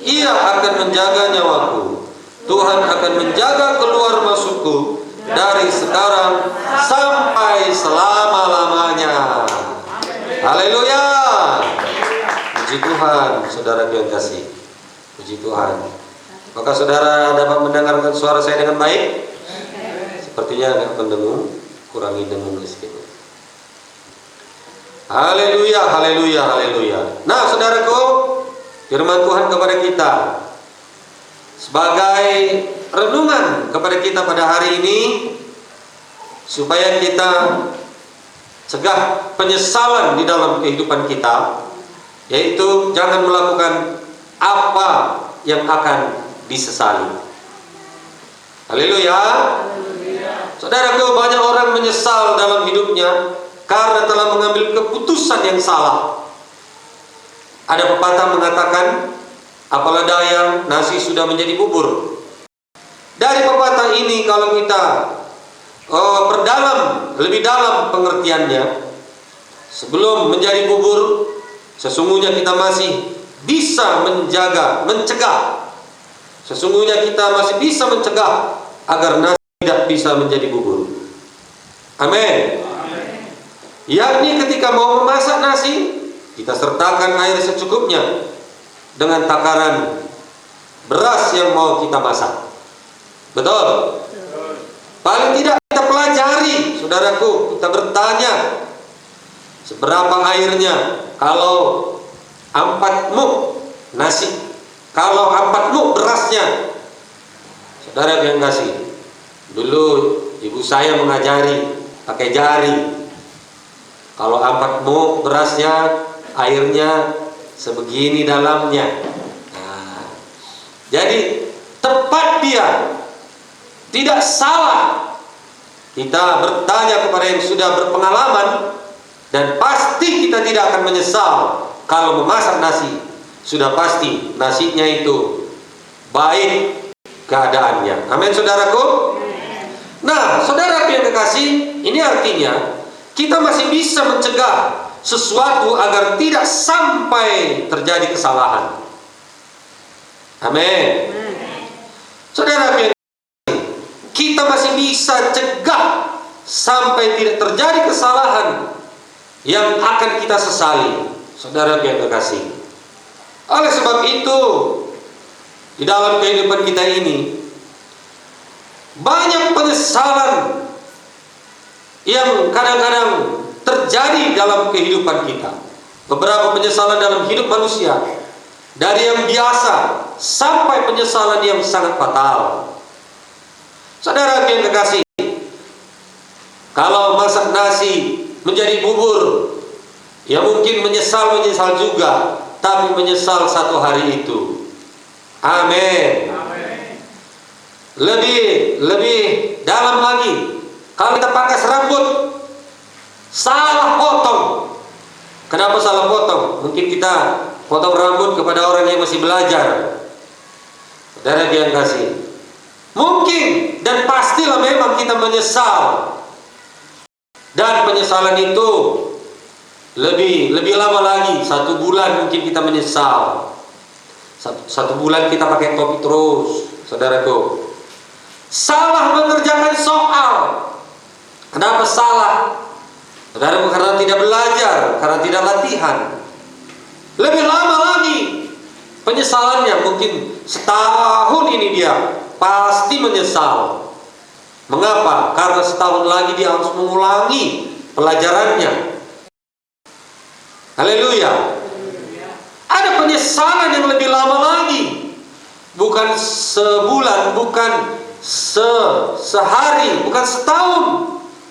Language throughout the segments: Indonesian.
Ia akan menjaga nyawaku. Tuhan akan menjaga keluar masukku dari sekarang sampai selama-lamanya. Haleluya. Puji Tuhan, saudara yang kasih. Puji Tuhan. Maka saudara dapat mendengarkan suara saya dengan baik? Sepertinya agak mendengung, kurangi dengung sedikit. Haleluya, haleluya, haleluya. Nah, saudaraku, firman Tuhan kepada kita sebagai renungan kepada kita pada hari ini, supaya kita cegah penyesalan di dalam kehidupan kita, yaitu jangan melakukan apa yang akan disesali. Haleluya. Saudaraku, banyak orang menyesal dalam hidupnya karena telah mengambil keputusan yang salah. Ada pepatah mengatakan, apalah daya nasi sudah menjadi bubur. Dari pepatah ini kalau kita perdalam, lebih dalam pengertiannya, sebelum menjadi bubur, sesungguhnya kita masih bisa mencegah. Sesungguhnya kita masih bisa mencegah agar nasi tidak bisa menjadi bubur. Amin. Yakni ketika mau memasak nasi, kita sertakan air secukupnya dengan takaran beras yang mau kita masak. Betul? Paling tidak kita pelajari, saudaraku, kita bertanya seberapa airnya. Kalau 4 muk nasi, kalau 4 muk berasnya. Saudara yang kasih, dulu ibu saya mengajari pakai jari. Kalau 4 muk berasnya, airnya sebegini dalamnya. Nah, jadi tepat dia, tidak salah. Kita bertanya kepada yang sudah berpengalaman, dan pasti kita tidak akan menyesal kalau memasak nasi. Sudah pasti nasinya itu baik keadaannya. Amin, saudaraku. Nah, saudara yang kekasih, ini artinya kita masih bisa mencegah sesuatu agar tidak sampai terjadi kesalahan. Amin. Saudara yang kekasih, kita masih bisa cegah sampai tidak terjadi kesalahan yang akan kita sesali. Saudara yang kekasih, oleh sebab itu, di dalam kehidupan kita ini banyak penyesalan yang kadang-kadang terjadi dalam kehidupan kita. Beberapa penyesalan dalam hidup manusia, dari yang biasa sampai penyesalan yang sangat fatal. Saudara yang kekasih, kalau masak nasi menjadi bubur, ya mungkin menyesal juga, tapi menyesal satu hari itu. Amin. Lebih dalam lagi, kalau kita pangkas rambut, salah potong. Kenapa salah potong? Mungkin kita potong rambut kepada orang yang masih belajar. Saudara yang kasih, mungkin dan pastilah memang kita menyesal. Dan penyesalan itu lebih lama lagi, 1 bulan mungkin kita menyesal. 1 bulan kita pakai topi terus, saudaraku. Salah mengerjakan soal. Kenapa salah? Saudara, karena tidak belajar, karena tidak latihan. Lebih lama lagi penyesalannya, mungkin setahun ini dia pasti menyesal. Mengapa? Karena setahun lagi dia harus mengulangi pelajarannya. Haleluya. Ada penyesalan yang lebih lama lagi, bukan sebulan, bukan sehari, bukan setahun.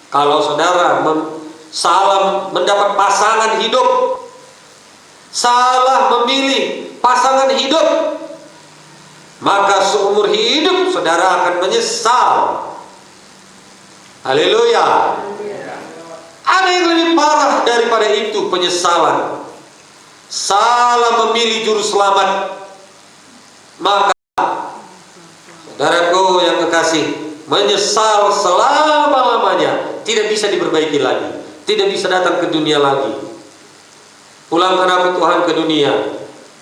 Kalau saudara salah mendapat pasangan hidup, salah memilih pasangan hidup, maka seumur hidup saudara akan menyesal. Haleluya. Ada yang lebih parah daripada itu, penyesalan. Salah memilih juru selamat, maka saudaraku yang kekasih, menyesal selama-lamanya, tidak bisa diperbaiki lagi, tidak bisa datang ke dunia lagi. Pulangkan aku Tuhan ke dunia,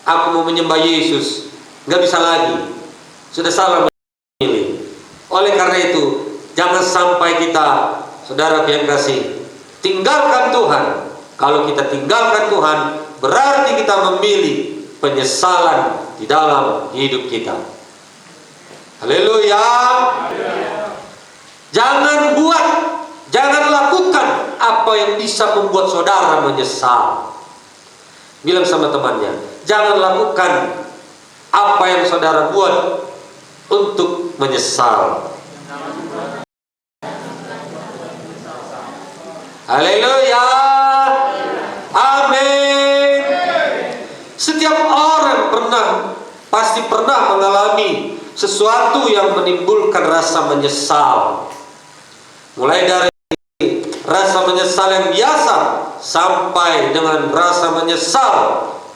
aku mau menyembah Yesus, nggak bisa lagi, sudah salah memilih. Oleh karena itu, jangan sampai kita, saudara yang kasih, tinggalkan Tuhan. Kalau kita tinggalkan Tuhan, berarti kita memilih penyesalan di dalam hidup kita. Haleluya. Jangan buat, jangan lakukan apa yang bisa membuat saudara menyesal. Bilang sama temannya, jangan lakukan apa yang saudara buat untuk menyesal. Haleluya. Amin. Setiap orang pasti pernah mengalami sesuatu yang menimbulkan rasa menyesal. Mulai dari rasa menyesal yang biasa sampai dengan rasa menyesal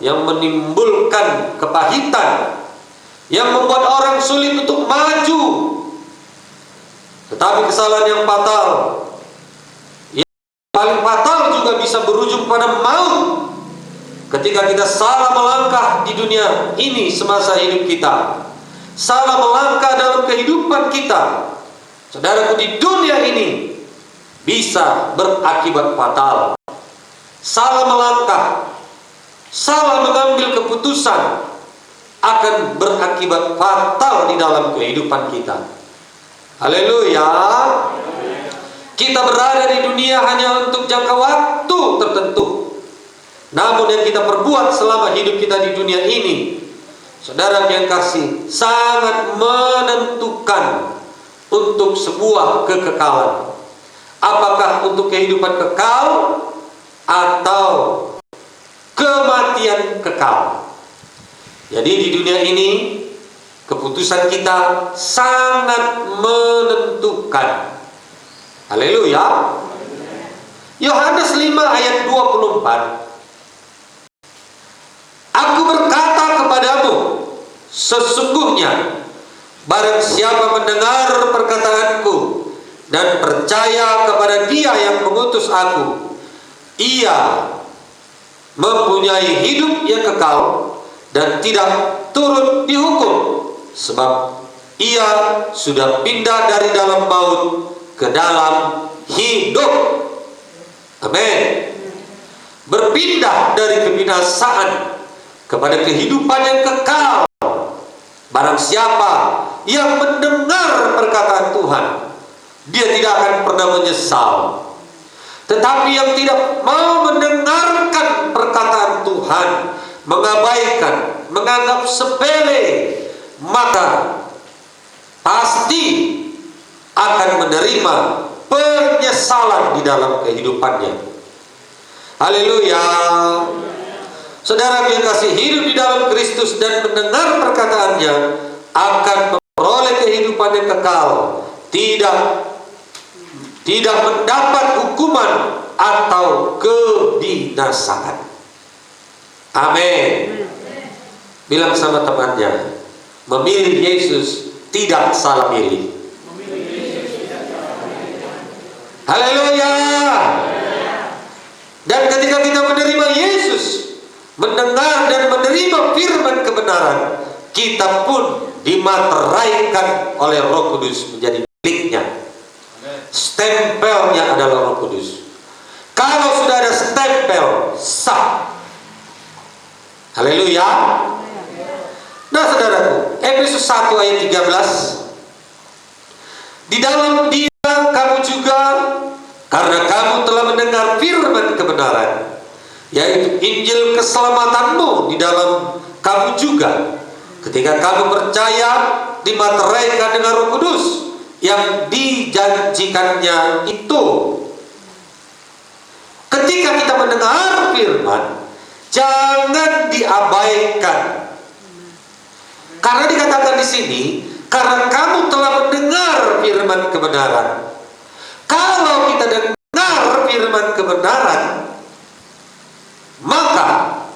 yang menimbulkan kepahitan, yang membuat orang sulit untuk maju. Tetapi kesalahan yang fatal, yang paling fatal juga bisa berujung pada maut. Ketika kita salah melangkah di dunia ini semasa hidup kita, salah melangkah dalam kehidupan kita, saudaraku, di dunia ini bisa berakibat fatal. Salah melangkah, salah mengambil keputusan akan berakibat fatal di dalam kehidupan kita. Haleluya. Kita berada di dunia hanya untuk jangka waktu tertentu. Namun yang kita perbuat selama hidup kita di dunia ini, saudara yang kasih, sangat menentukan untuk sebuah kekekalan. Apakah untuk kehidupan kekal atau kematian kekal. Jadi di dunia ini keputusan kita sangat menentukan. Haleluya. Yohanes 5 ayat 24. Aku berkata kepadamu, sesungguhnya barang siapa mendengar perkataanku dan percaya kepada Dia yang mengutus aku, ia mempunyai hidup yang kekal dan tidak turut dihukum, sebab ia sudah pindah dari dalam maut ke dalam hidup. Amin. Berpindah dari kebinasaan kepada kehidupan yang kekal. Barang siapa yang mendengar perkataan Tuhan, dia tidak akan pernah menyesal. Tetapi yang tidak mau mendengarkan perkataan Tuhan, mengabaikan, menganggap sepele, maka pasti akan menerima penyesalan di dalam kehidupannya. Haleluya. Saudara yang kasih, hidup di dalam Kristus dan mendengar perkataannya akan memperoleh kehidupan yang kekal, tidak mendapat hukuman atau kebinasaan. Amin. Bilang sama temannya, memilih Yesus tidak salah pilih. Haleluya. Dan ketika kita menerima Yesus, mendengar dan menerima firman kebenaran, kita pun dimateraikan oleh Roh Kudus menjadi miliknya. Stempelnya adalah Roh Kudus. Kalau sudah ada stempel, sah. Haleluya. Nah saudaraku, Efesus 1 ayat 13, di dalam Dia kamu juga, karena kamu telah mendengar firman kebenaran, yaitu Injil keselamatanmu, di dalam kamu juga, ketika kamu percaya, dimateraikan dengan Roh Kudus yang dijanjikannya itu. Ketika kita mendengar firman, jangan diabaikan. Karena dikatakan di sini, karena kamu telah mendengar firman kebenaran. Kalau kita dengar firman kebenaran, maka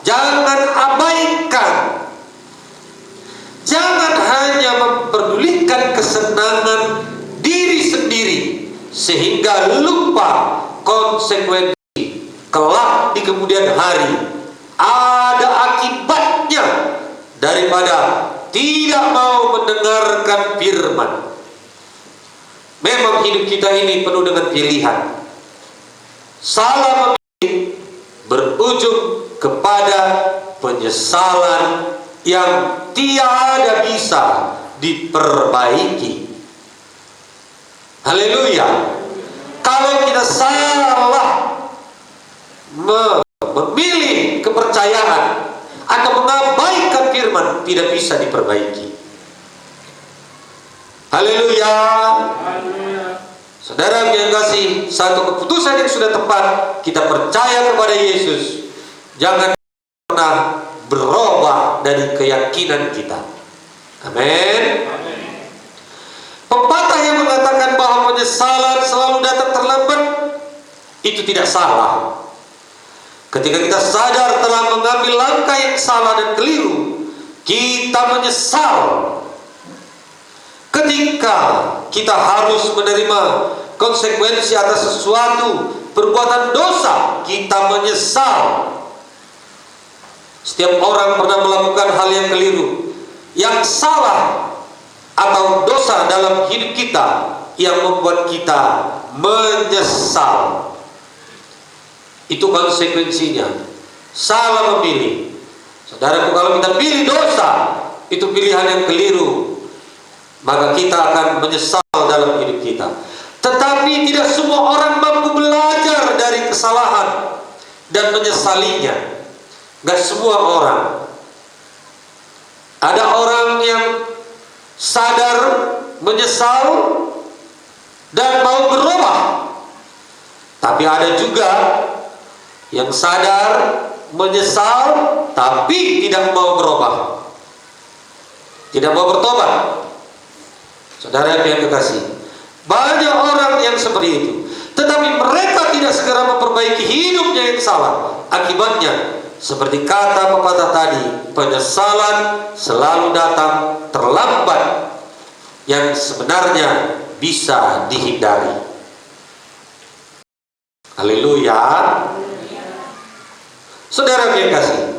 jangan abaikan. Jangan hanya memperdulikan kesenangan diri sendiri sehingga lupa konsekuensi kelak di kemudian hari. Ada akibatnya daripada daripada tidak mau mendengarkan firman. Memang hidup kita ini penuh dengan pilihan. Salah memilih berujung kepada penyesalan yang tiada bisa diperbaiki. Haleluya. Kalau kita salah memilih kepercayaan atau mengabaikan firman, tidak bisa diperbaiki. Haleluya. Saudara yang kasih, satu keputusan yang sudah tepat, kita percaya kepada Yesus. Jangan pernah berubah dari keyakinan kita. Amin. Pepatah yang mengatakan bahwa penyesalan selalu datang terlambat, itu tidak salah. Ketika kita sadar telah mengambil langkah yang salah dan keliru, kita menyesal. Ketika kita harus menerima konsekuensi atas sesuatu perbuatan dosa, kita menyesal. Setiap orang pernah melakukan hal yang keliru, yang salah atau dosa dalam hidup kita yang membuat kita menyesal. Itu konsekuensinya. Salah memilih. Saudaraku, kalau kita pilih dosa, itu pilihan yang keliru, maka kita akan menyesal dalam hidup kita. Tetapi tidak semua orang mampu belajar dari kesalahan dan menyesalinya. Gak semua orang. Ada orang yang sadar, menyesal, dan mau berubah. Tapi ada juga yang sadar, menyesal, tapi tidak mau berubah, tidak mau bertobat. Saudara yang kekasih, banyak orang yang seperti itu, tetapi mereka tidak segera memperbaiki hidupnya yang salah. Akibatnya, seperti kata pepatah tadi, penyesalan selalu datang terlambat, yang sebenarnya bisa dihindari. Haleluya. Saudara yang kasih,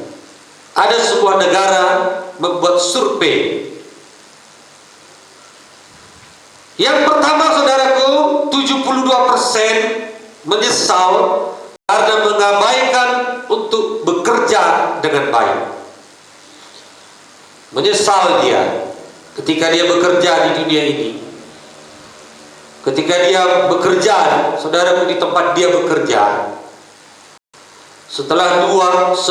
ada sebuah negara membuat survei. Yang pertama, saudaraku, 72% menyesal karena mengabaikan untuk bekerja dengan baik. Menyesal dia ketika dia bekerja di dunia ini. Ketika dia bekerja, saudaraku, di tempat dia bekerja, setelah tua,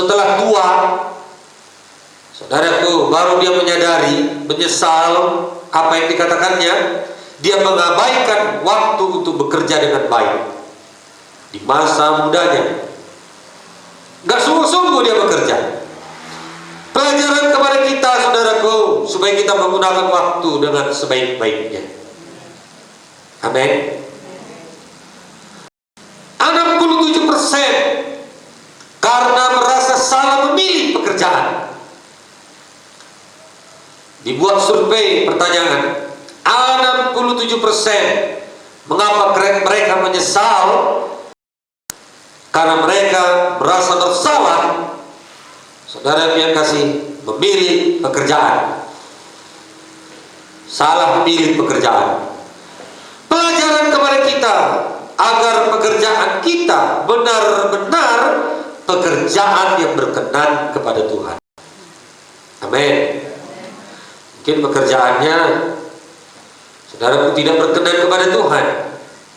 saudaraku, baru dia menyadari, menyesal apa yang dikatakannya. Dia mengabaikan waktu untuk bekerja dengan baik di masa mudanya. Gak sungguh-sungguh dia bekerja. Pelajaran kepada kita, saudaraku, supaya kita menggunakan waktu dengan sebaik-baiknya. Amin. 67% karena merasa salah memilih pekerjaan. Dibuat survei, pertanyaan, 67% mengapa mereka menyesal? Karena mereka merasa bersalah. Saudara yang kasih, memilih pekerjaan, salah memilih pekerjaan. Pelajaran kepada kita agar pekerjaan kita benar-benar pekerjaan yang berkenan kepada Tuhan. Amin. Mungkin pekerjaannya, saudaraku, tidak berkenan kepada Tuhan.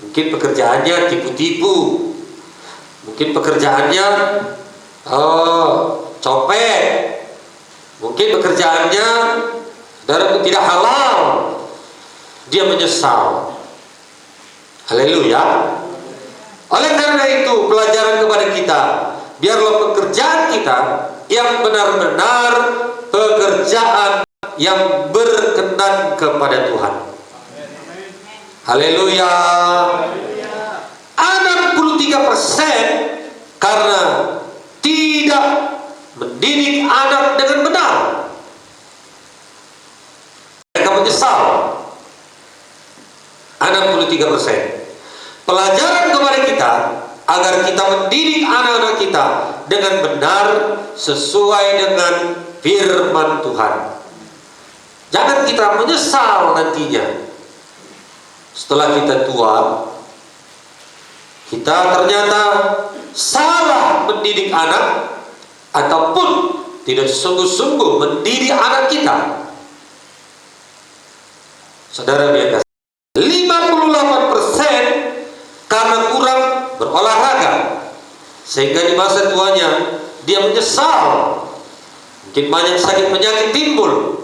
Mungkin pekerjaannya tipu-tipu. Mungkin pekerjaannya copet. Mungkin pekerjaannya, saudaraku, tidak halal. Dia menyesal. Haleluya. Oleh karena itu, pelajaran kepada kita, biarlah pekerjaan kita yang benar-benar pekerjaan yang berkenan kepada Tuhan. Haleluya. 63% karena tidak mendidik anak dengan benar. Mereka menyesal. 63%. Pelajaran kepada kita agar kita mendidik anak-anak kita dengan benar sesuai dengan firman Tuhan. Jangan kita menyesal nantinya. Setelah kita tua, kita ternyata salah mendidik anak, ataupun tidak sungguh-sungguh mendidik anak kita. Saudara biar 58% karena kurang berolahraga, sehingga di masa tuanya dia menyesal. Mungkin banyak sakit penyakit timbul.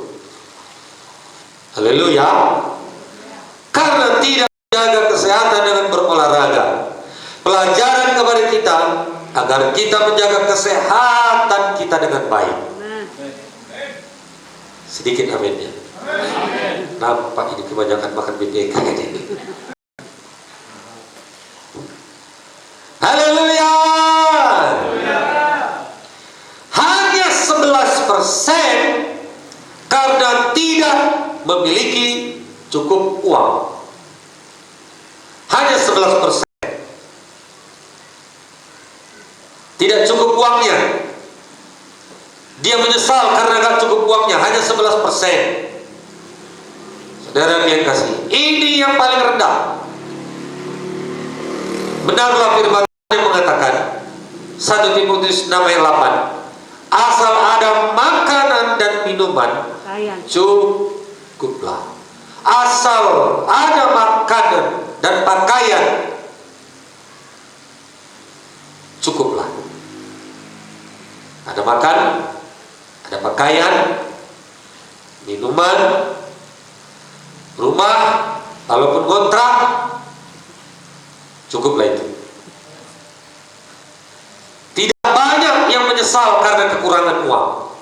Haleluya. Karena tidak menjaga kesehatan dengan berolahraga. Pelajaran kepada kita agar kita menjaga kesehatan kita dengan baik. Sedikit aminnya. Nampak ini kebanyakan makan BTK ini. Haleluya. Hanya 11% karena tidak memiliki cukup uang. Hanya 11%. Tidak cukup uangnya. Dia menyesal karena gak cukup uangnya. Hanya 11%. Saudara yang kasih, ini yang paling rendah. Benarlah firman yang mengatakan 1 Timotius 6 ayat 8, asal ada makanan dan minuman cukuplah. Asal ada makanan dan pakaian cukuplah. Ada makan, ada pakaian, minuman, rumah, walaupun kontrak, cukuplah itu. Tidak banyak yang menyesal karena kekurangan uang.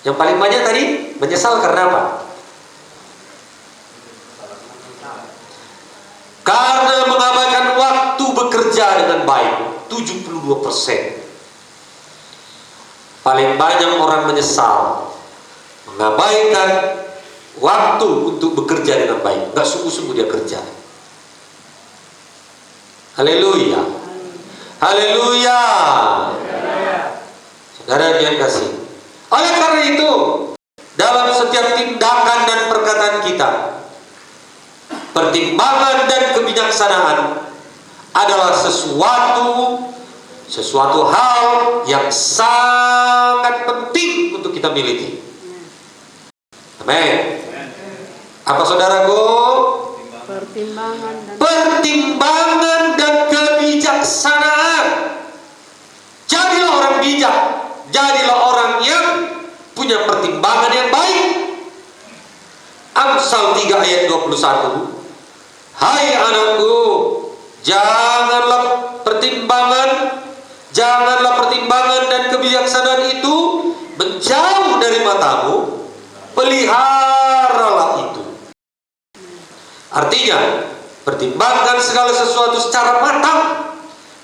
Yang paling banyak tadi menyesal karena apa? Karena mengabaikan waktu bekerja dengan baik. 72%. Paling banyak orang menyesal mengabaikan waktu untuk bekerja dengan baik. Gak sungguh-sungguh dia kerja. Haleluya. Haleluya. Saudara yang kasih, oleh karena itu dalam setiap tindakan dan perkataan kita, pertimbangan dan kebijaksanaan adalah sesuatu hal yang sangat penting untuk kita miliki. Amin. Apa saudaraku? Pertimbangan dan kebijaksanaan. Jadilah orang bijak. Jadilah orang yang punya pertimbangan yang baik. Amsal 3 ayat 21. Hai anakku, janganlah pertimbangan dan kebijaksanaan itu menjauh dari matamu. Peliharalah itu. Artinya, pertimbangkan segala sesuatu secara matang.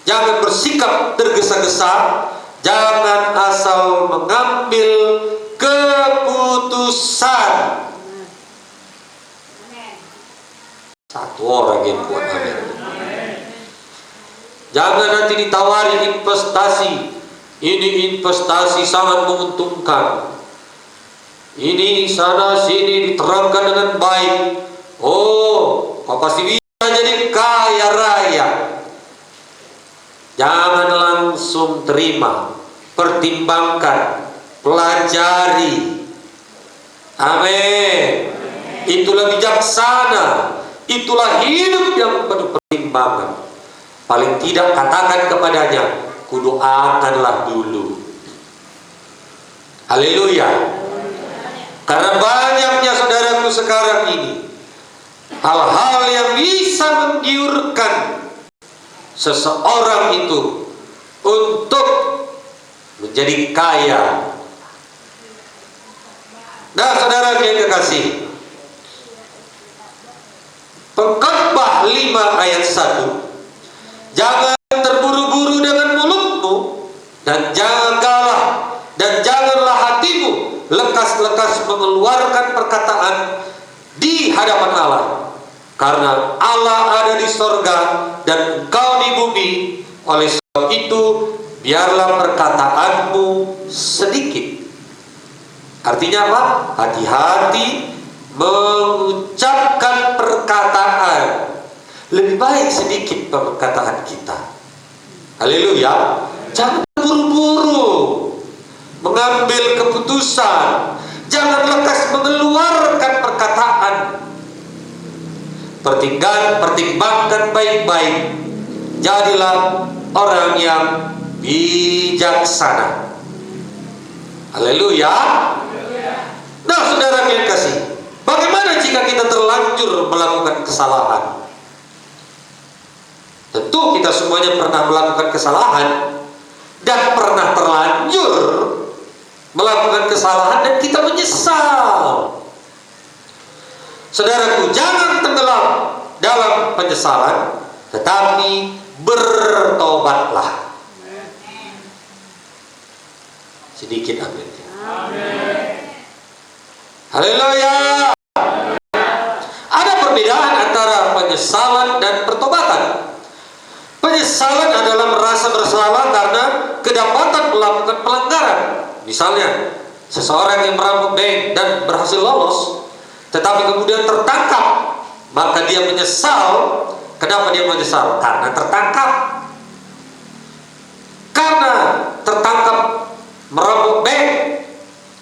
Jangan bersikap tergesa-gesa. Jangan asal mengambil keputusan. Satu orang yang kuat, amin. Jangan nanti ditawari investasi. Ini investasi sangat menguntungkan. Ini sana sini diterangkan dengan baik. Oh, kau pasti bisa jadi kaya raya. Jangan langsung terima. Pertimbangkan, pelajari. Amin. Itulah bijaksana. Itulah hidup yang penuh pertimbangan. Paling tidak katakan kepadanya, kudoakanlah dulu. Haleluya. Karena banyaknya saudaraku sekarang ini hal-hal yang bisa menggiurkan seseorang itu untuk menjadi kaya. Nah, saudara yang kekasih, Pengkhotbah 5 ayat 1, jangan terburu-buru dengan mulutmu, dan janganlah hatimu lekas-lekas mengeluarkan perkataan di hadapan Allah, karena Allah ada di sorga dan engkau di bumi. Oleh sebab itu biarlah perkataanmu sedikit. Artinya apa? Hati-hati mengucapkan perkataan. Lebih baik sedikit perkataan kita. Haleluya. Jangan buru-buru mengambil keputusan. Jangan lekas mengeluarkan perkataan. Pertimbangkan baik-baik. Jadilah orang yang bijaksana. Haleluya. Nah, saudara yang kasih, bagaimana jika kita terlanjur melakukan kesalahan? Tentu kita semuanya pernah melakukan kesalahan dan pernah terlanjur melakukan kesalahan dan kita menyesal. Saudaraku, jangan tenggelam dalam penyesalan, tetapi bertobatlah. Sedikit amin. Haleluya. Ada perbedaan antara penyesalan dan pertobatan. Penyesalan adalah merasa bersalah karena kedapatan melakukan pelanggaran. Misalnya, seseorang yang merampok bank dan berhasil lolos, tetapi kemudian tertangkap, maka dia menyesal. Kenapa dia menyesal? Karena tertangkap. Karena tertangkap merampok bank.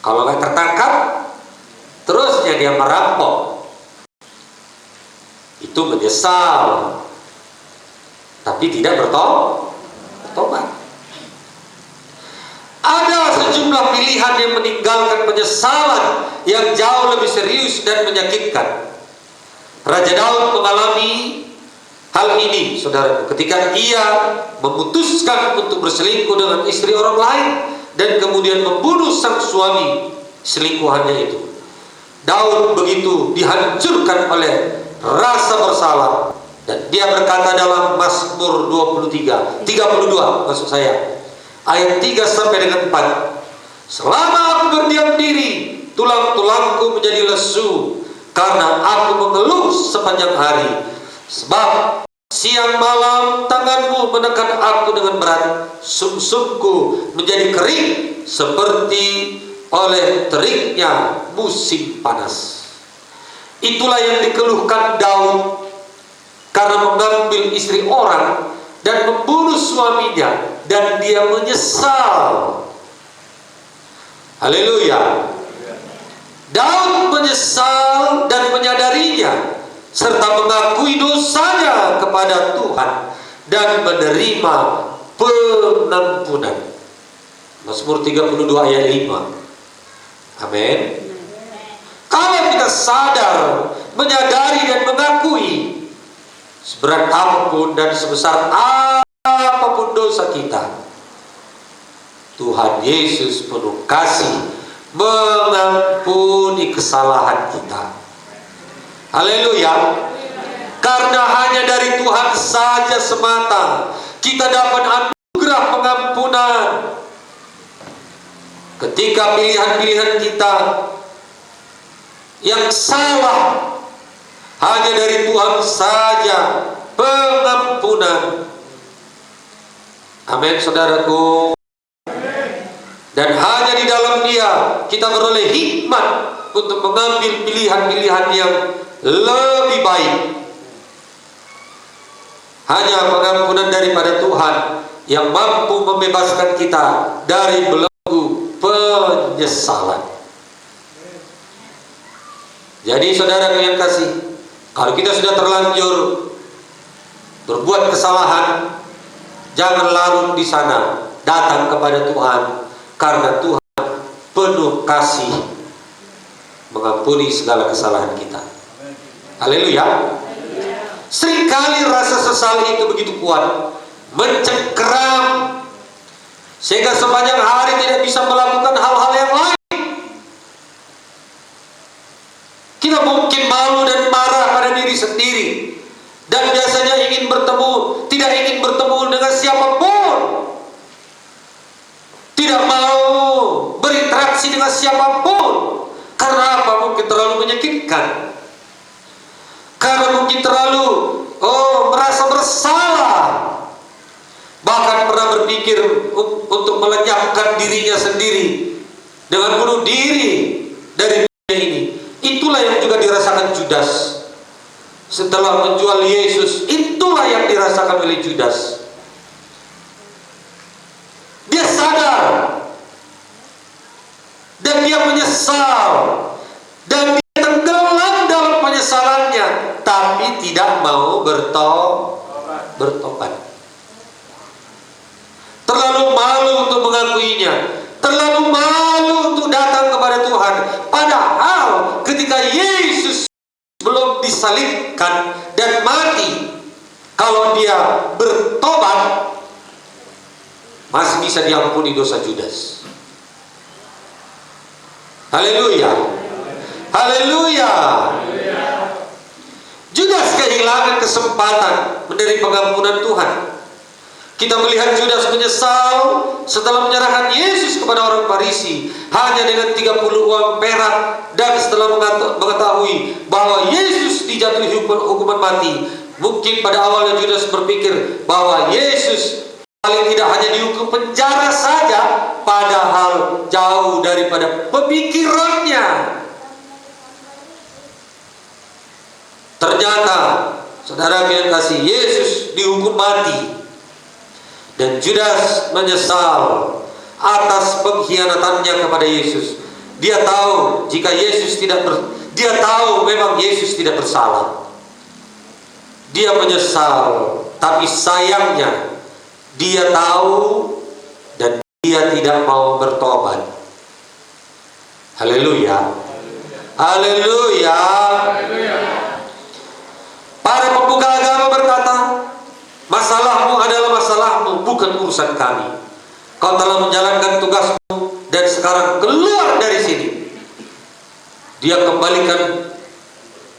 Kalau nggak tertangkap, terusnya dia merampok. Itu menyesal, tapi tidak bertobat. Ada sejumlah pilihan yang meninggalkan penyesalan yang jauh lebih serius dan menyakitkan. Raja Daud mengalami hal ini, saudara, ketika ia memutuskan untuk berselingkuh dengan istri orang lain dan kemudian membunuh sang suami selingkuhannya itu. Daud begitu dihancurkan oleh rasa bersalah dan dia berkata dalam Mazmur 32 maksud saya, ayat 3 sampai dengan 4. Selama aku berdiam diri, tulang-tulangku menjadi lesu karena aku mengeluh sepanjang hari. Sebab siang malam tanganmu menekan aku dengan berat, sumsumku menjadi kering seperti oleh teriknya musim panas. Itulah yang dikeluhkan Daud karena mengambil istri orang dan membunuh suaminya, dan dia menyesal. Haleluya. Daud menyesal dan menyadarinya serta mengakui dosanya kepada Tuhan dan menerima pengampunan. Mazmur 32 ayat 5. Amin. Kalau kita sadar, menyadari dan mengakui seberat apapun dan sebesar apapun dosa kita, Tuhan Yesus penuh kasih mengampuni kesalahan kita. Haleluya. Karena hanya dari Tuhan saja semata kita dapat anugerah pengampunan. Ketika pilihan-pilihan kita yang salah, hanya dari Tuhan saja pengampunan. Amin, saudaraku. Dan hanya di dalam Dia kita beroleh hikmat untuk mengambil pilihan-pilihan yang lebih baik. Hanya pengampunan daripada Tuhan yang mampu membebaskan kita dari belenggu penyesalan. Jadi saudara yang kasih, kalau kita sudah terlanjur berbuat kesalahan, jangan larut di sana, datang kepada Tuhan, karena Tuhan penuh kasih mengampuni segala kesalahan kita. Haleluya. Seringkali rasa sesal itu begitu kuat, mencengkeram, sehingga sepanjang hari tidak bisa melakukan hal-hal yang lain. Kita mungkin malu dan marah pada diri sendiri, dan biasanya tidak ingin bertemu dengan siapapun, tidak mau berinteraksi dengan siapapun. Karena apa? Mungkin terlalu menyakitkan, karena mungkin terlalu merasa bersalah, bahkan pernah berpikir untuk melenyapkan dirinya sendiri dengan bunuh diri dari dunia ini. Itulah yang juga dirasakan Judas setelah menjual Yesus. Itulah yang dirasakan oleh Judas. Dia sadar dan dia menyesal dan dia tenggelam dalam penyesalannya, tapi tidak mau bertobat. Terlalu malu untuk mengakuinya, terlalu malu untuk datang kepada Tuhan. Padahal ketika Yesus belum disalibkan dan mati, kalau dia bertobat masih bisa diampuni dosa Judas. Haleluya, haleluya. Judas kehilangan kesempatan menerima pengampunan Tuhan. Kita melihat Judas menyesal setelah menyerahkan Yesus kepada orang Farisi hanya dengan 30 uang perak, dan setelah mengetahui bahwa Yesus dijatuhi hukuman mati. Mungkin pada awalnya Judas berpikir bahwa Yesus paling tidak hanya dihukum penjara saja, padahal jauh daripada pemikirannya. Ternyata, saudara yang kasih, Yesus dihukum mati. Dan Judas menyesal atas pengkhianatannya kepada Yesus. Dia tahu jika Yesus dia tahu memang Yesus tidak bersalah. Dia menyesal, tapi sayangnya dia tahu dan dia tidak mau bertobat. Haleluya, haleluya. Para pemuka agama berkata, masalahmu adalah masalahmu, bukan urusan kami. Kau telah menjalankan tugasmu dan sekarang keluar dari sini. Dia kembalikan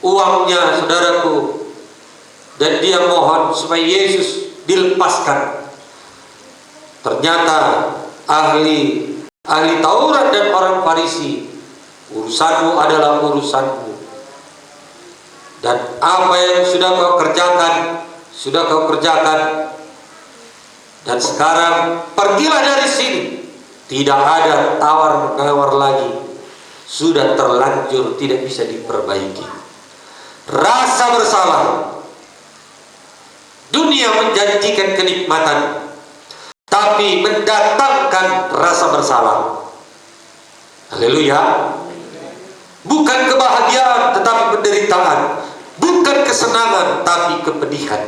uangnya, saudaraku, dan dia mohon supaya Yesus dilepaskan. Ternyata ahli Taurat dan orang Farisi, urusanmu adalah urusanmu, dan apa yang sudah kau kerjakan, dan sekarang pergilah dari sini. Tidak ada tawar-menawar lagi, sudah terlanjur tidak bisa diperbaiki. Rasa bersalah, dunia menjanjikan kenikmatan, tapi mendatangkan rasa bersalah. Haleluya. Bukan kebahagiaan tetapi penderitaan, bukan kesenangan tapi kepedihan.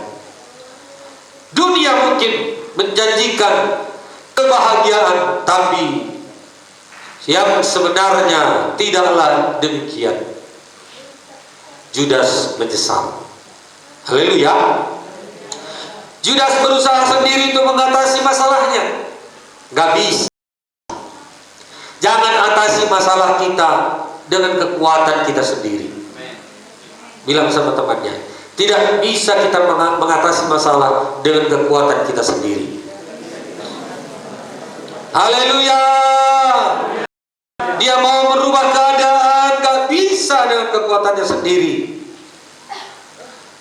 Dunia mungkin menjanjikan kebahagiaan, tapi yang sebenarnya tidaklah demikian. Judas menyesal. Haleluya. Judas berusaha sendiri untuk mengatasi masalahnya. Gak bisa. Jangan atasi masalah kita dengan kekuatan kita sendiri. Bilang sama temannya, tidak bisa kita mengatasi masalah dengan kekuatan kita sendiri. Haleluya. Dia mau merubah keadaan, gak bisa dengan kekuatannya sendiri.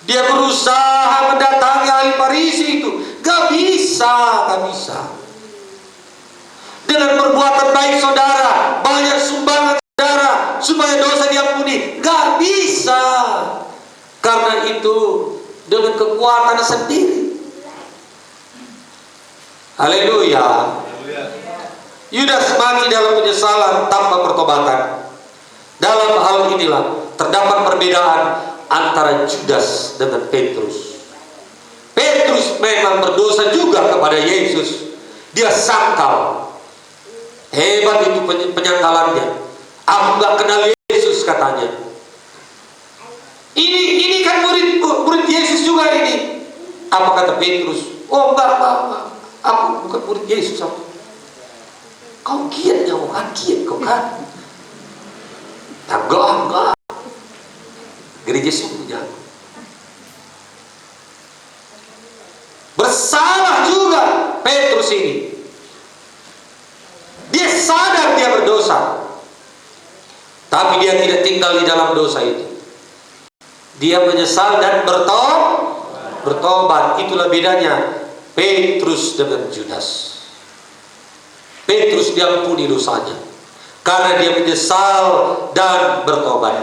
Dia berusaha mendatangi ahli Farisi itu, gak bisa. Dengan perbuatan baik saudara, banyak sumbangan saudara supaya dosa diampuni, gak bisa. Karena itu dengan kekuatan sendiri. Haleluya. Yudas mati dalam penyesalan tanpa pertobatan. Dalam hal inilah terdapat perbedaan antara Judas dengan Petrus. Petrus memang berdosa juga kepada Yesus. Dia sangkal. Hebat itu penyangkalannya. Aku gak kenal Yesus, katanya. Ini kan murid Yesus juga ini. Apa kata Petrus? Oh enggak. Aku bukan murid Yesus. Kau kiat ya, kiat kau kan? Enggak. Gereja sungguhnya bersalah juga Petrus ini. Dia sadar dia berdosa, tapi dia tidak tinggal di dalam dosa itu. Dia menyesal dan bertobat. Itulah bedanya Petrus dengan Judas. Petrus diampuni dosanya, karena dia menyesal dan bertobat.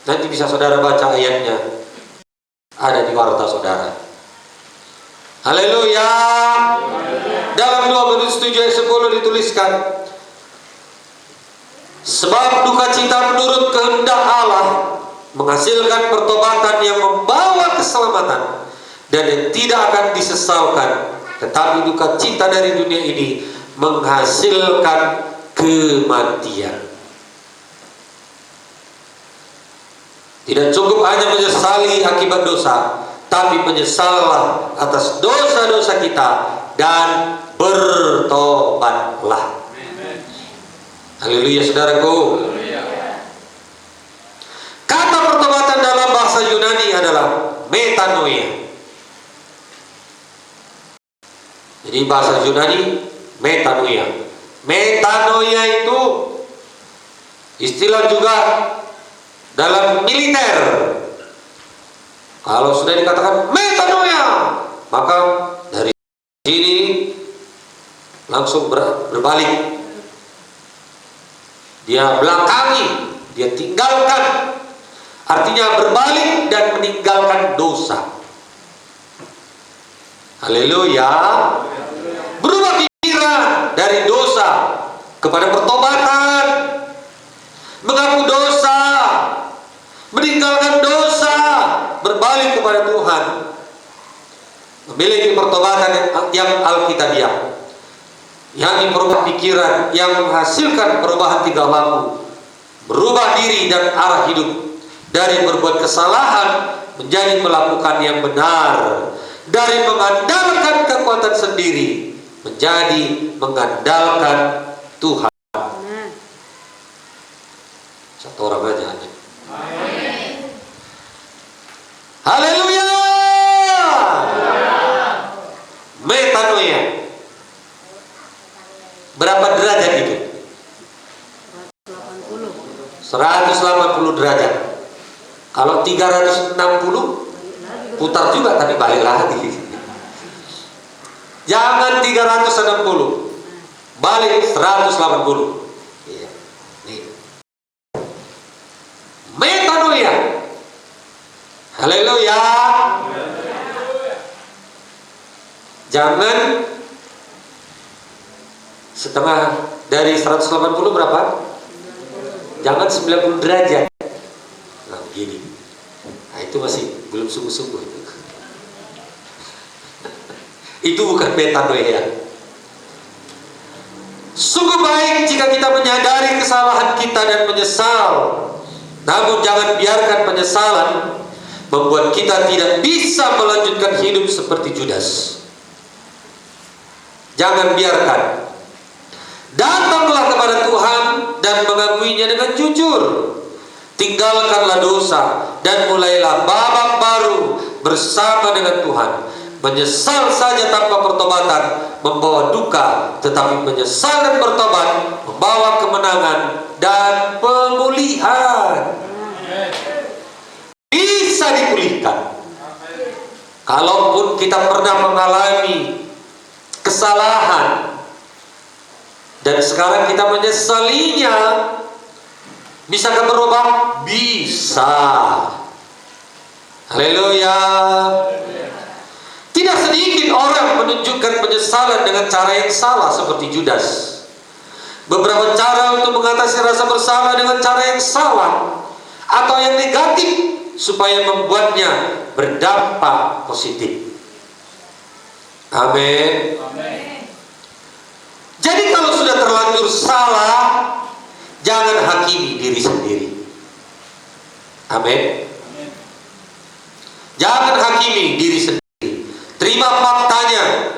Nanti bisa saudara baca ayatnya, ada di warta saudara. Haleluya. Dalam 2 Korintus 7 ayat 10 dituliskan, sebab duka cita menurut kehendak Allah menghasilkan pertobatan yang membawa keselamatan dan yang tidak akan disesalkan, tetapi duka cita dari dunia ini menghasilkan kematian. Tidak cukup hanya menyesali akibat dosa, tapi menyesallah atas dosa-dosa kita dan bertobatlah. Haleluya saudaraku. Kata pertobatan dalam bahasa Yunani adalah metanoia. Jadi bahasa Yunani metanoia. Metanoia itu istilah juga dalam militer. Kalau sudah dikatakan metanoia, maka dari sini langsung berbalik. Dia belakangi, dia tinggalkan. Artinya berbalik dan meninggalkan dosa. Haleluya. Berubah pikiran dari dosa kepada pertobatan, mengaku dosa, meninggalkan dosa, berbalik kepada Tuhan, memiliki pertobatan yang alkitabiah, yang merubah pikiran, yang menghasilkan perubahan tingkah laku, berubah diri dan arah hidup, dari berbuat kesalahan menjadi melakukan yang benar, dari mengandalkan kekuatan sendiri menjadi mengandalkan Tuhan. Satu orang aja. Haleluya. Metanoia. Berapa derajat itu? 180 derajat. Kalau 360 putar juga tapi balik lagi. Jangan 360, balik 180. Iya. Nih. Metanoia. Haleluya. Jangan setengah dari 180 berapa? Jangan 90 derajat. Nah begini. Nah itu masih belum sungguh-sungguh itu. Itu bukan metanoia. Sungguh baik jika kita menyadari kesalahan kita dan menyesal. Namun jangan biarkan penyesalan membuat kita tidak bisa melanjutkan hidup seperti Judas. Jangan biarkan. Datanglah kepada Tuhan dan mengakuinya dengan jujur. Tinggalkanlah dosa dan mulailah babak baru bersama dengan Tuhan. Menyesal saja tanpa pertobatan membawa duka, tetapi menyesal dan bertobat membawa kemenangan dan pemulihan. Bisa dipulihkan. Kalaupun kita pernah mengalami kesalahan dan sekarang kita menyesalinya, bisakah berubah? Bisa. Haleluya. Tidak sedikit orang menunjukkan penyesalan dengan cara yang salah seperti Judas. Beberapa cara untuk mengatasi rasa bersalah dengan cara yang salah atau yang negatif supaya membuatnya berdampak positif. Amin. Jadi kalau sudah terlanjur salah, jangan hakimi diri sendiri. Amin. Jangan hakimi diri sendiri. Terima faktanya.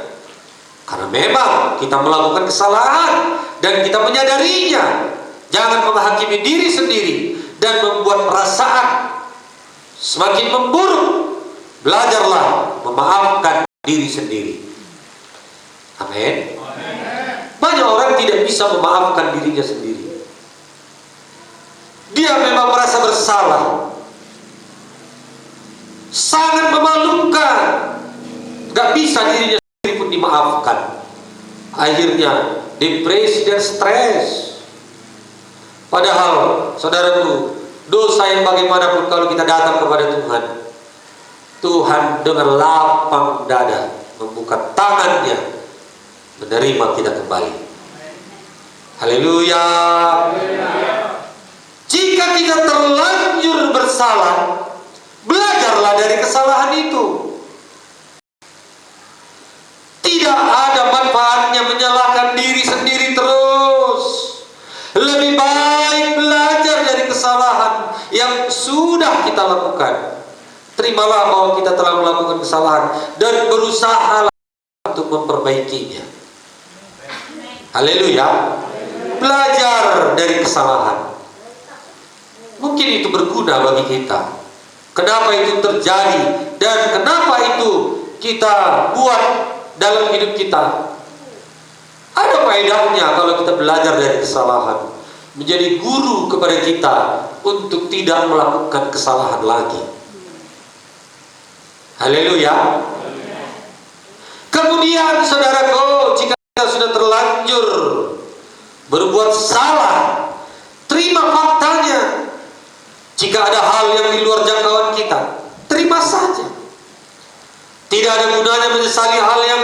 Karena memang kita melakukan kesalahan dan kita menyadarinya. Jangan menghakimi diri sendiri dan membuat perasaan semakin memburuk. Belajarlah memaafkan diri sendiri. Amin. Banyak orang tidak bisa memaafkan dirinya sendiri. Dia memang merasa bersalah, sangat memalukan, gak bisa dirinya sendiri pun dimaafkan. Akhirnya depresi dan stres. Padahal, saudaraku, dosa yang bagaimanapun kalau kita datang kepada Tuhan, Tuhan dengan lapang dada membuka tangannya menerima kita kembali. Haleluya. Jika kita terlanjur bersalah, belajarlah dari kesalahan itu. Tidak ada manfaatnya menyalahkan diri sendiri terus. Lebih baik belajar dari kesalahan yang sudah kita lakukan. Terimalah bahwa kita telah melakukan kesalahan dan berusaha untuk memperbaikinya. Haleluya. Belajar dari kesalahan. Mungkin itu berguna bagi kita. Kenapa itu terjadi dan kenapa itu kita buat dalam hidup kita. Ada faedahnya kalau kita belajar dari kesalahan, menjadi guru kepada kita untuk tidak melakukan kesalahan lagi. Haleluya. Kemudian saudaraku, jika kita sudah terlanjur berbuat salah, terima faktanya. Jika ada hal yang di luar jangkauan kita, terima saja. Tidak ada gunanya menyesali hal yang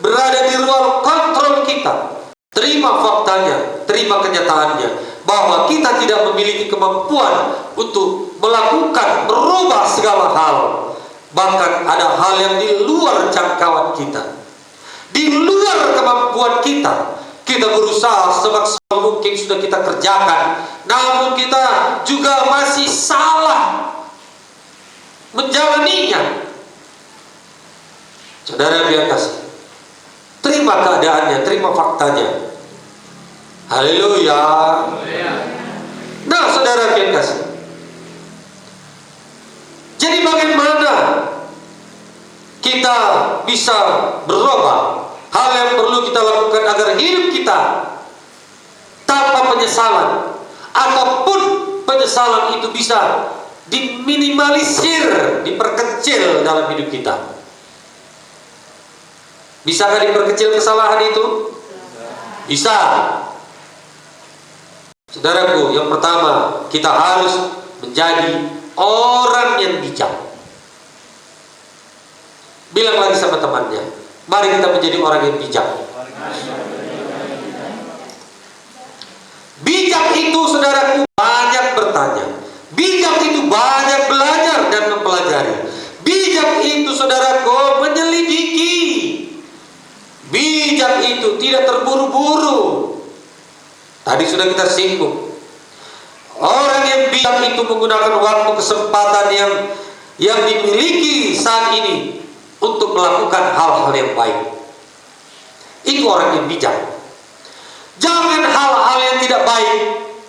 berada di luar kontrol kita. Terima faktanya, terima kenyataannya bahwa kita tidak memiliki kemampuan untuk melakukan, merubah segala hal. Bahkan ada hal yang di luar jangkauan kita, di luar kemampuan kita. Kita berusaha semaksimal mungkin sudah kita kerjakan, namun kita juga masih salah menjalaninya. Saudara yang kasih, terima keadaannya, terima faktanya. Haleluya. Nah, saudara yang kasih, jadi bagaimana kita bisa berubah? Hal yang perlu kita lakukan agar hidup kita tanpa penyesalan, ataupun penyesalan itu bisa diminimalisir, diperkecil dalam hidup kita. Bisakah diperkecil kesalahan itu? Bisa. Saudaraku, yang pertama, kita harus menjadi orang yang bijak. Bilang lagi sama temannya, mari kita menjadi orang yang bijak. Bijak itu, saudaraku, banyak bertanya. Bijak itu banyak belajar dan mempelajari. Bijak itu, saudaraku, menyelidiki. Bijak itu tidak terburu-buru. Tadi sudah kita singgung. Orang yang bijak itu menggunakan waktu kesempatan yang dimiliki saat ini untuk melakukan hal-hal yang baik. Itu orang yang bijak. Jangan hal-hal yang tidak baik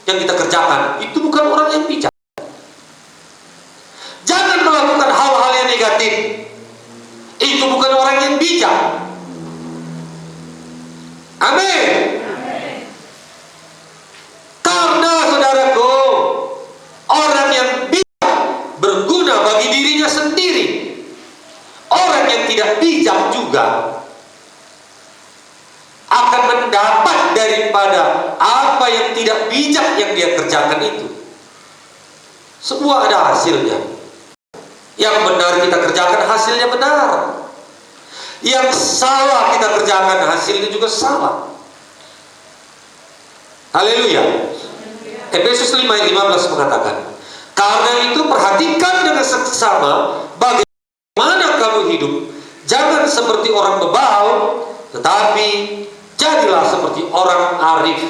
yang kita kerjakan. Itu bukan orang yang bijak. Jangan melakukan hal-hal yang negatif. Itu bukan orang yang bijak. Amin. Karena saudaraku, orang yang bijak berguna bagi dirinya sendiri. Orang yang tidak bijak juga akan mendapat daripada apa yang tidak bijak yang dia kerjakan itu. Semua ada hasilnya. Yang benar kita kerjakan, hasilnya benar. Yang salah kita kerjakan, hasilnya juga salah. Haleluya. Efesus 5 ayat 15 mengatakan, karena itu perhatikan dengan seksama bagaimana kamu hidup. Jangan seperti orang bebal, tetapi jadilah seperti orang arif.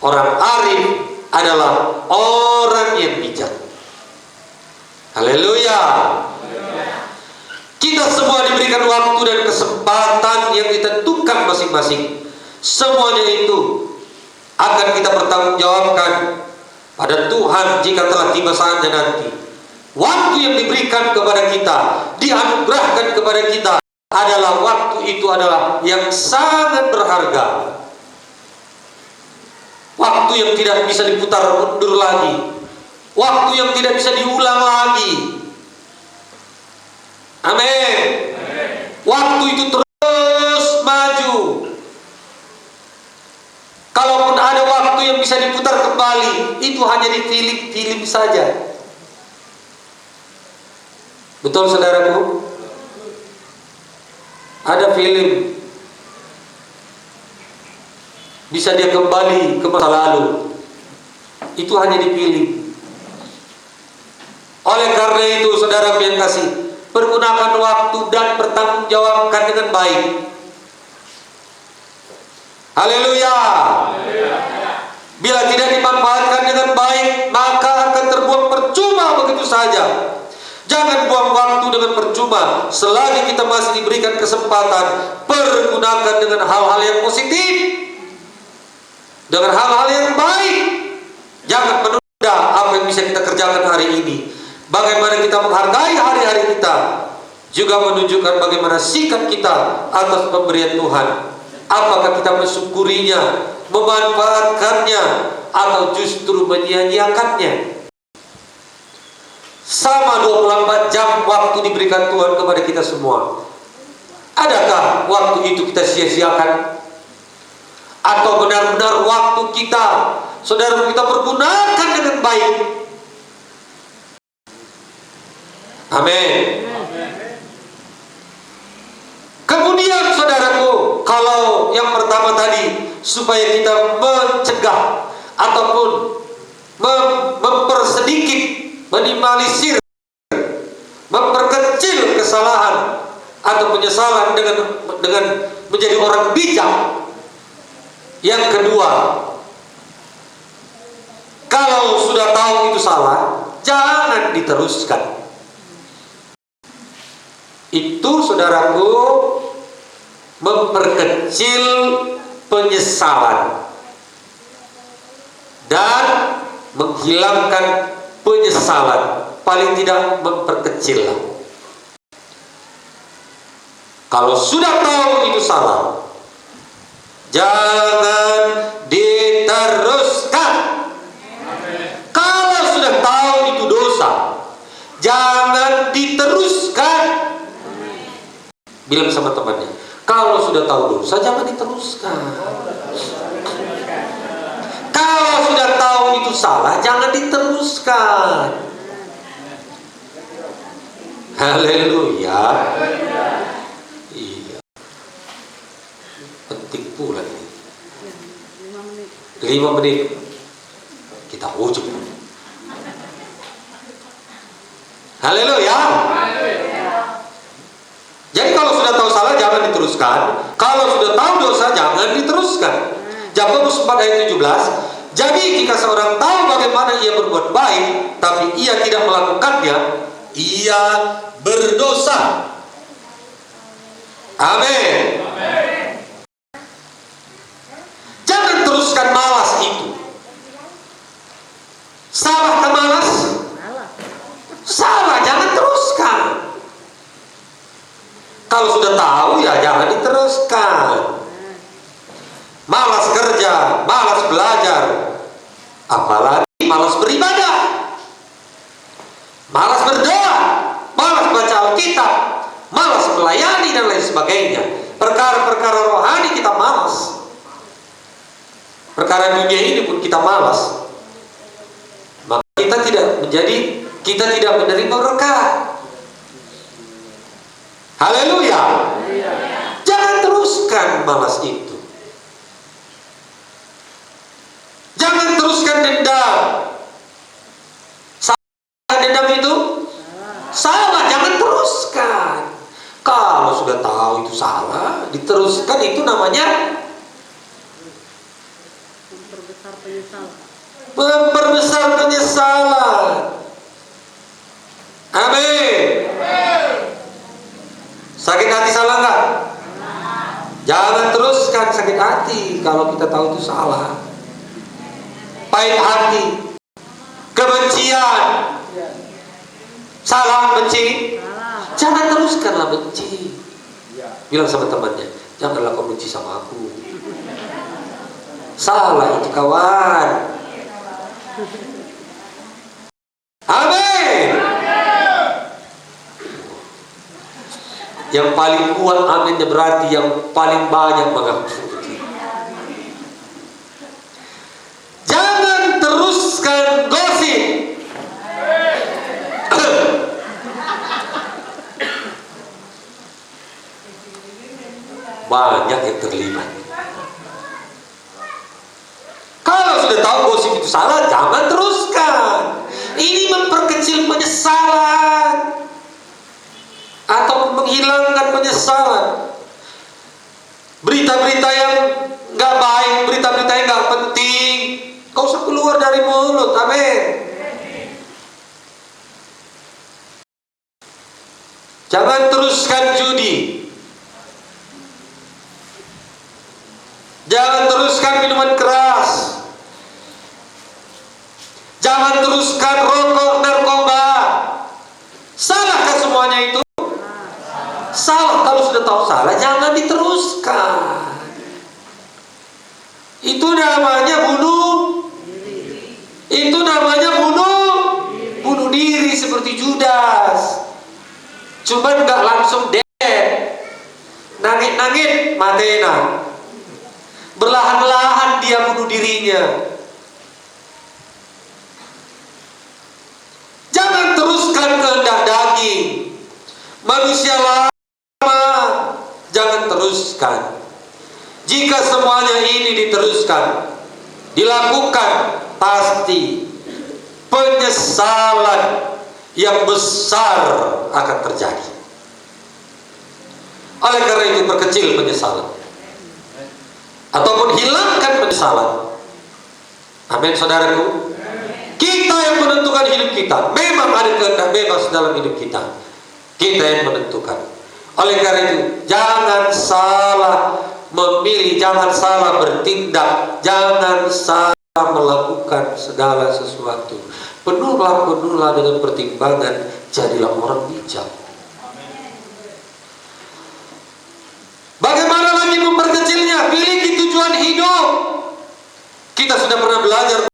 Orang arif adalah orang yang bijak. Haleluya. Kita semua diberikan waktu dan kesempatan yang ditentukan masing-masing. Semuanya itu akan kita bertanggungjawabkan pada Tuhan jika telah tiba saatnya nanti. Waktu yang diberikan kepada kita, dianugerahkan kepada kita adalah waktu itu adalah yang sangat berharga. Waktu yang tidak bisa diputar mundur lagi. Waktu yang tidak bisa diulang lagi. Amin. Waktu itu terus maju. Kalaupun ada waktu yang bisa diputar sadar kembali, itu hanya di film-film saja. Betul saudaraku? Ada film, bisa dia kembali ke masa lalu, itu hanya di film. Oleh karena itu saudara yang kasih, pergunakan waktu dan bertanggungjawabkan dengan baik. Haleluya. Bila tidak dimanfaatkan dengan baik, maka akan terbuang percuma begitu saja. Jangan buang waktu dengan percuma. Selagi kita masih diberikan kesempatan, pergunakan dengan hal-hal yang positif, dengan hal-hal yang baik. Jangan menunda apa yang bisa kita kerjakan hari ini. Bagaimana kita menghargai hari-hari kita, juga menunjukkan bagaimana sikap kita atas pemberian Tuhan. Apakah kita mensyukurinya, memanfaatkannya, atau justru menyia-nyiakannya? Sama 24 jam waktu diberikan Tuhan kepada kita semua. Adakah waktu itu kita sia-siakan? Atau benar-benar waktu kita, saudara, kita pergunakan dengan baik? Amin. Kemudian saudaraku, kalau yang pertama tadi, supaya kita mencegah ataupun mempersedikit, minimalisir, memperkecil kesalahan atau penyesalan dengan menjadi orang bijak. Yang kedua, kalau sudah tahu itu salah, jangan diteruskan. Itu saudaraku memperkecil penyesalan dan menghilangkan penyesalan, paling tidak memperkecil. Kalau sudah tahu itu salah, jangan diteruskan. Kalau sudah tahu itu dosa, jangan diteruskan. Bilang sama temannya, kalau sudah tahu dosa, jangan diteruskan. Kalau sudah tahu itu salah, jangan diteruskan. Haleluya. Iya. Penting pula ini. 5 menit. Kita ujung. Haleluya. Jadi kalau sudah tahu salah, jangan diteruskan. Kalau sudah tahu dosa, jangan diteruskan. Yakobus 4 ayat 17. Jadi jika seorang tahu bagaimana ia berbuat baik, tapi ia tidak melakukannya, ia berdosa. Amin. Jangan teruskan malas itu. Salah ke malas? Salah, jangan teruskan. Kalau sudah tahu ya jangan diteruskan. Malas kerja, malas belajar, apalagi malas beribadah, malas berdoa, malas baca Alkitab, malas melayani dan lain sebagainya. Perkara-perkara rohani kita malas. Perkara dunia ini pun kita malas. Maka kita tidak menerima berkat. Haleluya. Jangan teruskan malas itu. Jangan teruskan dendam. Salah dendam itu? Salah, jangan teruskan. Kalau sudah tahu itu salah, diteruskan, itu namanya memperbesar penyesalan. Amin. Sakit hati salah nggak? Jangan teruskan sakit hati kalau kita tahu itu salah. Pahit hati, kebencian, salah benci, jangan teruskanlah benci. Bilang sama temannya, janganlah kau benci sama aku. Salah itu kawan. Amin. Yang paling kuat aminnya berarti yang paling banyak mengampuni. Jangan yang terlibat. Kalau sudah tahu gosip itu salah, jangan teruskan. Ini memperkecil penyesalan atau menghilangkan penyesalan. Berita-berita yang nggak baik, berita-berita yang nggak penting, gak usah keluar dari mulut. Amin. Jangan teruskan judi. Jangan teruskan minuman keras. Jangan teruskan rokok, narkoba. Salahkah semuanya itu? Salah. Kalau sudah tahu salah, jangan diteruskan. Itu namanya bunuh. Itu namanya bunuh diri seperti Judas. Cuman nggak langsung dead, nangit-nangit matena. Berlahan-lahan dia bunuh dirinya. Jangan teruskan kehendak daging. Manusia lama, jangan teruskan. Jika semuanya ini diteruskan, dilakukan, pasti penyesalan yang besar akan terjadi. Oleh karena itu, perkecil penyesalan ataupun hilangkan penyesalan. Amin, saudaraku. Kita yang menentukan hidup kita. Memang ada kehendak bebas dalam hidup kita. Kita yang menentukan. Oleh karena itu, jangan salah memilih, jangan salah bertindak, jangan salah melakukan segala sesuatu. Penuhlah dengan pertimbangan, jadilah orang bijak. Bagaimana lagi memperkecilnya? Miliki tujuan hidup. Kita sudah pernah belajar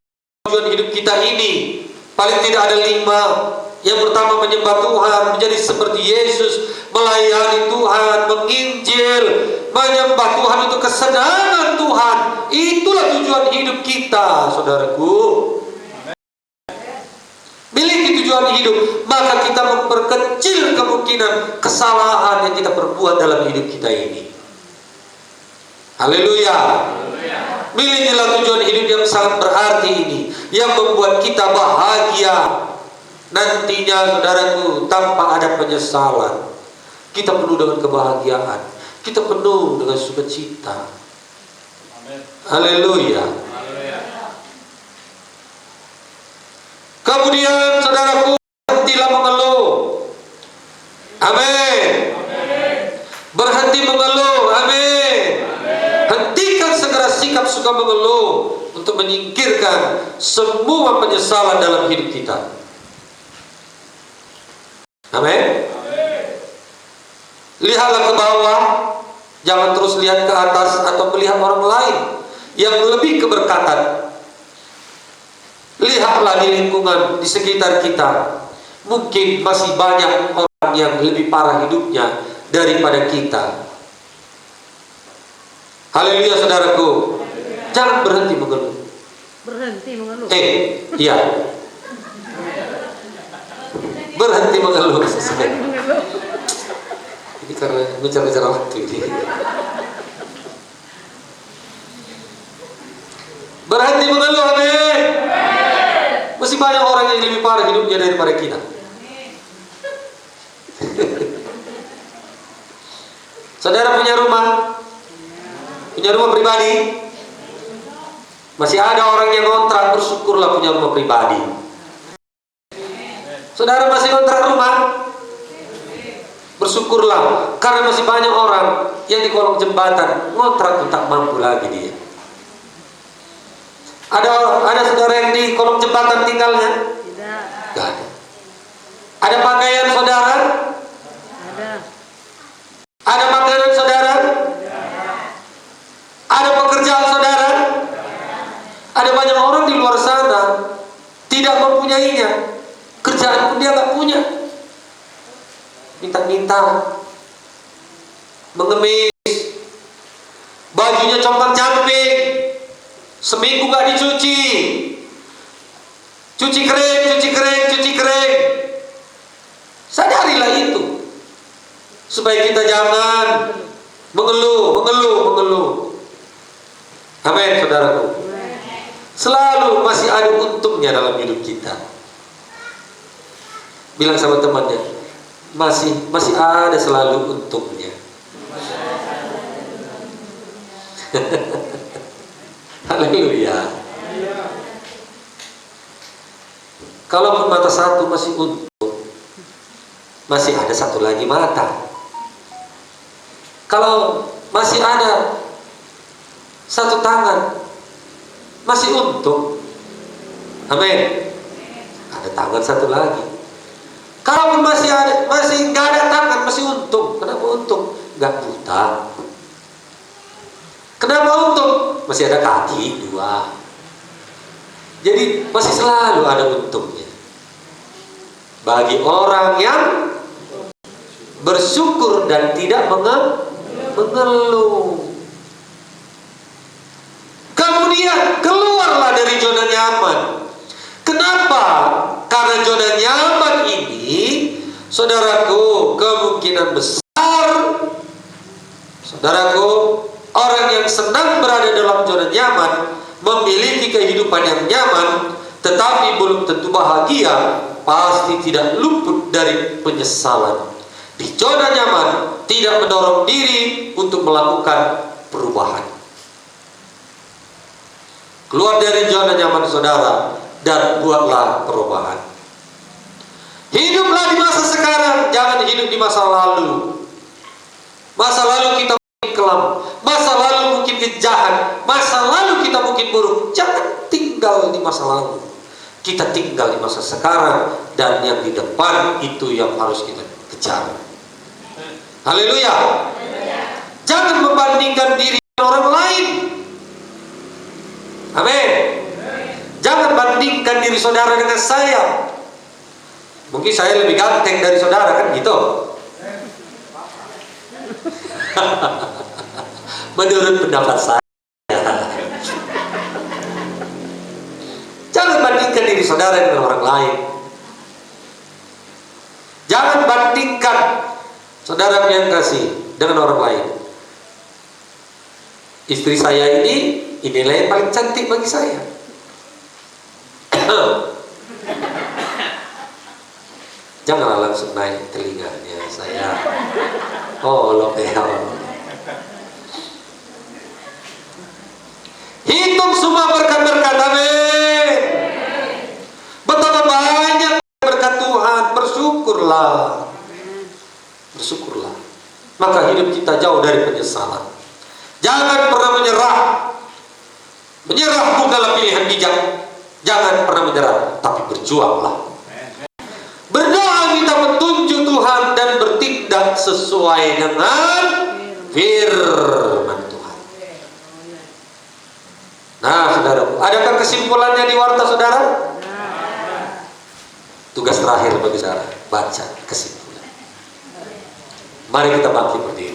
tujuan hidup kita ini. Paling tidak ada 5. Yang pertama, menyembah Tuhan, menjadi seperti Yesus, melayani Tuhan, menginjil, menyembah Tuhan untuk kesenangan Tuhan. Itulah tujuan hidup kita, saudaraku. Miliki tujuan hidup, maka kita memperkecil kemungkinan kesalahan yang kita perbuat dalam hidup kita ini. Haleluya. Milikilah tujuan hidup yang sangat berarti ini, yang membuat kita bahagia nantinya, saudaraku, tanpa ada penyesalan. Kita penuh dengan kebahagiaan, kita penuh dengan sukacita. Haleluya. Kemudian, saudaraku, berhentilah mengeluh. Amin. Berhenti mengeluh. Amin. Hentikan segera sikap suka mengeluh untuk menyingkirkan semua penyesalan dalam hidup kita. Amin. Lihatlah ke bawah, jangan terus lihat ke atas atau melihat orang lain yang lebih keberkatan. Lihatlah di lingkungan di sekitar kita. Mungkin masih banyak orang yang lebih parah hidupnya daripada kita. Haleluya, saudaraku. Jangan berhenti mengeluh. Berhenti mengeluh. Iya. Berhenti mengeluh. Ini karena bicara-bicara waktu ini. Berhenti mengeluh, amin. Masih banyak orang yang lebih parah hidupnya daripada kita. Saudara punya rumah? Punya rumah pribadi? Masih ada orang yang kontrak, bersyukurlah punya rumah pribadi. Saudara masih kontrak rumah? Bersyukurlah, karena masih banyak orang yang di kolong jembatan ngontrak tak mampu lagi dia. Ada saudara yang di kolong jembatan tinggalnya? Tidak. Gak ada. Ada pakaian saudara? Ada. Ada makanan saudara? Ada pekerjaan saudara? Ada banyak orang di luar sana tidak mempunyainya. Kerjaan pun dia gak punya. Minta-minta, mengemis, bajunya compang-camping, seminggu gak dicuci, cuci kering. Sadarilah itu, supaya kita jangan mengeluh, mengeluh, mengeluh. Amin, saudaraku. Selalu masih ada untungnya dalam hidup kita. Bilang sama temannya, masih ada selalu untungnya. Haleluya. Kalaupun mata satu masih untung, masih ada satu lagi mata. Kalau masih ada satu tangan, masih untung. Amin. Ada tangan satu lagi. Kalaupun masih nggak ada tangan, masih untung. Kenapa untung? Nggak buta. Kenapa untung? Masih ada kaki dua. Jadi masih selalu ada untungnya. Bagi orang yang bersyukur dan tidak mengeluh. Kemudian keluarlah dari zona nyaman. Kenapa? Karena zona nyaman ini, saudaraku, kemungkinan besar, saudaraku, orang yang senang berada dalam zona nyaman, memiliki kehidupan yang nyaman, tetapi belum tentu bahagia, pasti tidak luput dari penyesalan. Di zona nyaman tidak mendorong diri untuk melakukan perubahan. Keluar dari zona nyaman saudara dan buatlah perubahan. Hiduplah di masa sekarang, jangan hidup di masa lalu. Masa lalu kita mungkin kelam, masa lalu mungkin jahat, masa lalu kita mungkin buruk. Jangan tinggal di masa lalu. Kita tinggal di masa sekarang, dan yang di depan itu yang harus kita kejar. Haleluya. Jangan membandingkan diri dengan orang lain. Amin. Jangan bandingkan diri saudara dengan saya. Mungkin saya lebih ganteng dari saudara, kan gitu. Menurut pendapat saya. Jangan bandingkan diri saudara dengan orang lain. Jangan bandingkan saudara yang kasih dengan orang lain. Istri saya inilah yang paling cantik bagi saya. Janganlah langsung naik telinganya saya. Oh, lokal. Hitung semua berkat-berkat, amin. Betapa banyak berkat Tuhan, bersyukurlah. Bersyukurlah. Maka hidup kita jauh dari penyesalan. Jangan pernah menyerah. Menyerah bukanlah pilihan bijak. Jangan pernah menyerah, tapi berjuanglah. Berdoa minta petunjuk Tuhan dan bertindak sesuai dengan firman Tuhan. Nah, saudara, adakah kesimpulannya di warta saudara? Tugas terakhir bagi saudara, baca kesimpulan. Mari kita bangkit berdiri.